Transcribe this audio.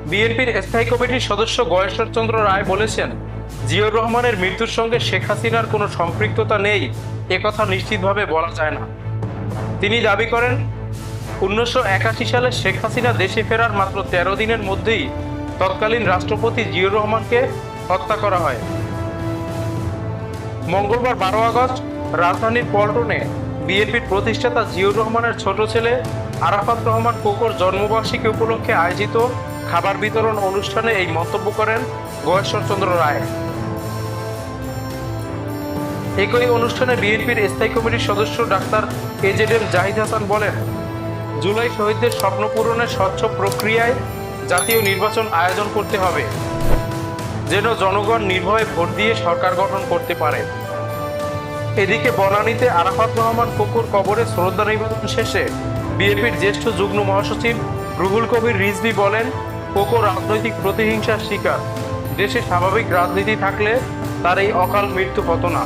বিএনপির স্থায়ী কমিটির সদস্য গয়েশ্বর চন্দ্র রায় বলেছেন, জিয়াউর রহমানের মৃত্যুর সঙ্গে শেখ হাসিনার কোনো সম্পৃক্ততা নেই একথা নিশ্চিতভাবে বলা যায় না। তিনি দাবি করেন, 1981 সালে শেখ হাসিনা দেশে ফেরার মাত্র 13 দিনের মধ্যেই তৎকালীন রাষ্ট্রপতি জিয়াউর রহমানকে হত্যা করা হয়। মঙ্গলবার 12 আগস্ট রাজধানীর পল্টনে বিএনপির প্রতিষ্ঠাতা জিয়াউর রহমানের ছোট ছেলে আরাফাত রহমান কোকোর জন্মবার্ষিকী উপলক্ষে আয়োজিত খাবার বিতরণ অনুষ্ঠানে এই মন্তব্য করেন গয়েশ্বর চন্দ্র রায়। একই অনুষ্ঠানে বিএনপির স্থায়ী কমিটির সদস্য ডাক্তার এজেডএম জাহিদ হাসান বলেন, জুলাই শহীদদের স্বপ্ন পূরণের স্বচ্ছ প্রক্রিয়ায় জাতীয় নির্বাচন আয়োজন করতে হবে, যেন জনগণ নির্ভয়ে ভোট দিয়ে সরকার গঠন করতে পারে। এদিকে বনানীতে আরাফাত রহমান কোকোর কবরে শ্রদ্ধা নিবেদন শেষে বিএনপির জ্যেষ্ঠ যুগ্ম মহাসচিব রুহুল কবির রিজভী বলেন, কোকো রাজনৈতিক প্রতিহিংসার শিকার। দেশে স্বাভাবিক রাজনীতি থাকলে তার এই অকাল মৃত্যু হতো না।